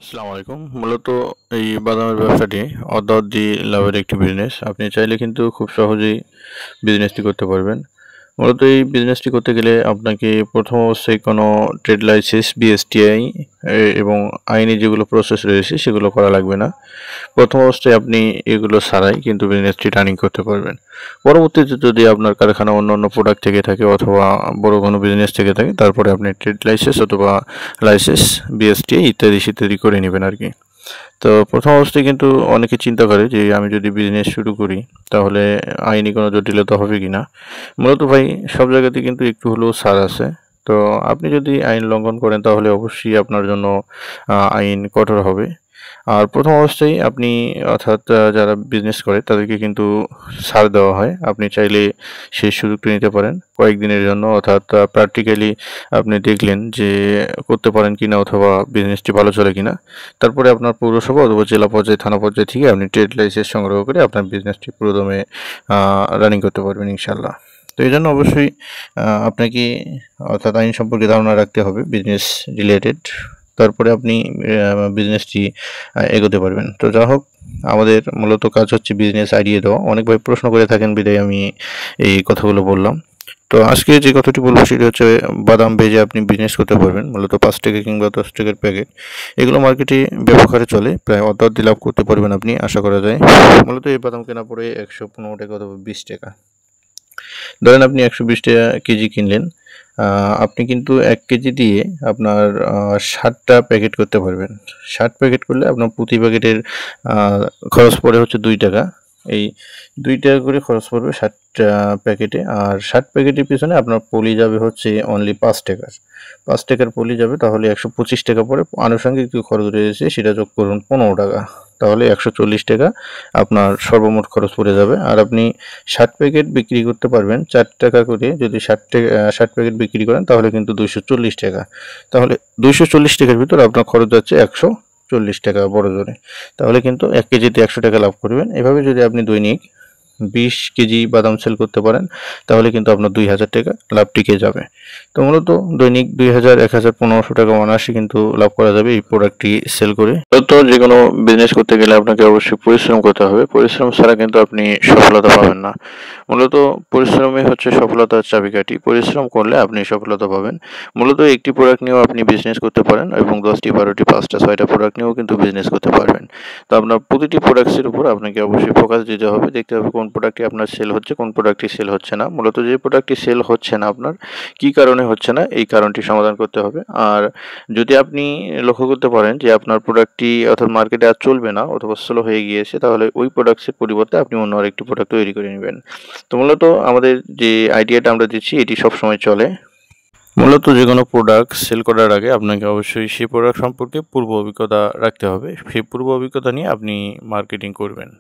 আসসালামু আলাইকুম। মূলত এই বাদামের ব্যবসাটি অদ্যাবধি লাভের একটি বিজনেস। আপনি চাইলে কিন্তু খুব সহজেই বিজনেসটি করতে পারবেন। মূলত এই বিজনেসটি করতে গেলে আপনাকে প্রথম অবস্থায় কোনো ট্রেড লাইসেন্স, বিএসটিআই এবং আইনি যেগুলো প্রসেস রয়েছে সেগুলো করা লাগবে না। প্রথম অবস্থায় আপনি এগুলো ছাড়াই কিন্তু বিজনেসটি রানিং করতে পারবেন। পরবর্তীতে যদি আপনার কারখানা অন্য প্রোডাক্ট থেকে থাকে অথবা বড় কোনো বিজনেস থেকে থাকে তারপরে আপনি ট্রেড লাইসেন্স অথবা লাইসেন্স, বিএসটিআই ইত্যাদি করে নেবেন আর কি। তো প্রথম অবস্থায় কিন্তু অনেকে চিন্তা করে যে আমি যদি বিজনেস শুরু করি তাহলে আইনি কোনো জটিলতা হবে কি না। মূলত ভাই সব জায়গাতে কিন্তু একটু হলেও ছাড় আছে। তো আপনি যদি আইন লঙ্ঘন করেন তাহলে অবশ্যই আপনার জন্য আইন কঠোর হবে। আর প্রথম অবস্থায় আপনি অর্থাৎ যারা বিজনেস করে তাদেরকে কিন্তু ছাড় দেওয়া হয়। আপনি চাইলে সেই সুযোগটি নিতে পারেন কয়েকদিনের জন্য, অর্থাৎ প্র্যাকটিক্যালি আপনি দেখলেন যে করতে পারেন কিনা অথবা বিজনেসটি ভালো চলে কিনা। তারপরে আপনার পৌরসভা অথবা জেলা পর্যায়ে, থানা পর্যায়ে থেকে আপনি ট্রেড লাইসেন্স সংগ্রহ করে আপনার বিজনেসটি পুরোদমে রানিং করতে পারবেন ইনশাল্লাহ। তো এই জন্য অবশ্যই আপনাকে অর্থাৎ আইন সম্পর্কে ধারণা রাখতে হবে বিজনেস রিলেটেড। তারপরে আপনি বিজনেসটি এগোতে পারবেন। তো যা হোক, আমাদের মূলত কাজ হচ্ছে বিজনেস আইডিয়া দেওয়া। অনেক ভাই প্রশ্ন করে থাকেন বিধায় আমি এই কথাগুলো বললাম। তো আজকে যে কথাটি বলবো সেটি হচ্ছে বাদাম ভেজে আপনি বিজনেস করতে পারবেন। মূলত ৫ টাকা কিংবা ১০ টাকার প্যাকেট এগুলো মার্কেটে ব্যাপক হারে চলে। প্রায় অর্ধ লাভ করতে পারবেন আপনি, আশা করা যায়। মূলত এই বাদাম কেনা পড়ে ১১৫ টাকা অথবা ২০ টাকা। ধরেন আপনি ১২০ টাকা কেজি কিনলেন। আপনি কিন্তু ১ কেজি দিয়ে আপনার ৬০টা প্যাকেট করতে পারবেন। ৬০ প্যাকেট করলে আপনার প্রতি প্যাকেটের আ খরচ পড়ে হচ্ছে ৳২। এই ৳২ করে খরচ পড়বে ৬০ প্যাকেটে। আর ৬০ প্যাকেটের পেছনে আপনার পলি যাবে হচ্ছে অনলি ৳৫ টাকার। ৳৫ টাকার পলি যাবে, তাহলে ৳১২৫ টাকা পড়ে। আনুষঙ্গিক যে খরচ রয়েছে সেটা যোগ করুন ৳১৫ টাকা। তাহলে ৳১৪০ টাকা আপনার সর্বমোট খরচ পড়ে যাবে। আর আপনি ৬০ প্যাকেট বিক্রি করতে পারবেন ৳৪ করে। যদি ৬০ প্যাকেট বিক্রি করেন তাহলে কিন্তু ৳২৪০ টাকা। তাহলে ৳২৪০ টাকার ভিতরে আপনার খরচ যাচ্ছে ৳১৪০ টাকা বড়জোরে। তাহলে কিন্তু ১ কেজিতে ৳১০০ লাভ করবেন। এভাবে যদি আপনি দৈনিক ২০ কেজি বাদাম সেল করতে পারেন তাহলে কিন্তু আপনার ৳২,০০০ লাভ টিকে যাবে। তো মূলত দৈনিক ২,০০০, ১,০০০, ৳১৫০০ অনায়াসে কিন্তু লাভ করা যাবে এই প্রোডাক্টটি সেল করে। তো যেকোনো বিজনেস করতে গেলে আপনাকে অবশ্যই পরিশ্রম করতে হবে। পরিশ্রম ছাড়া কিন্তু আপনি সফলতা পাবেন না। মূলত পরিশ্রমই হচ্ছে সফলতার চাবিকাঠি। পরিশ্রম করলে আপনি সফলতা পাবেন। মূলত একটি প্রোডাক্ট নিয়েও আপনি বিজনেস করতে পারেন এবং ১০টি, ১২টি, ৫টা, ৬টা প্রোডাক্ট নিয়েও কিন্তু বিজনেস করতে পারবেন। তো আপনার প্রতিটি প্রোডাক্টসের উপর আপনাকে অবশ্যই ফোকাস দিতে হবে। দেখতে হবে কোন প্রোডাক্টটি আপনার সেল হচ্ছে, কোন প্রোডাক্টটি সেল হচ্ছে না। মূলত যে প্রোডাক্টটি সেল হচ্ছে না আপনার, কী কারণে হচ্ছে না এই কারণটি সমাধান করতে হবে। আর যদি আপনি লক্ষ্য করতে পারেন যে আপনার প্রোডাক্টটি অর্থাৎ মার্কেটে আর চলবে না অথবা স্লো হয়ে গিয়েছে, তাহলে ওই প্রোডাক্টসের পরিবর্তে আপনি অন্য আরেকটি প্রোডাক্ট তৈরি করে নেবেন। তো মূলত আমাদের যে আইডিয়াটা আমরা দিচ্ছি এটি সবসময় চলে। মূলত যেকোনো প্রোডাক্ট সেল করার আগে আপনাকে অবশ্যই সেই প্রোডাক্ট সম্পর্কে পূর্ব অভিজ্ঞতা রাখতে হবে। সেই পূর্ব অভিজ্ঞতা নিয়ে আপনি মার্কেটিং করবেন।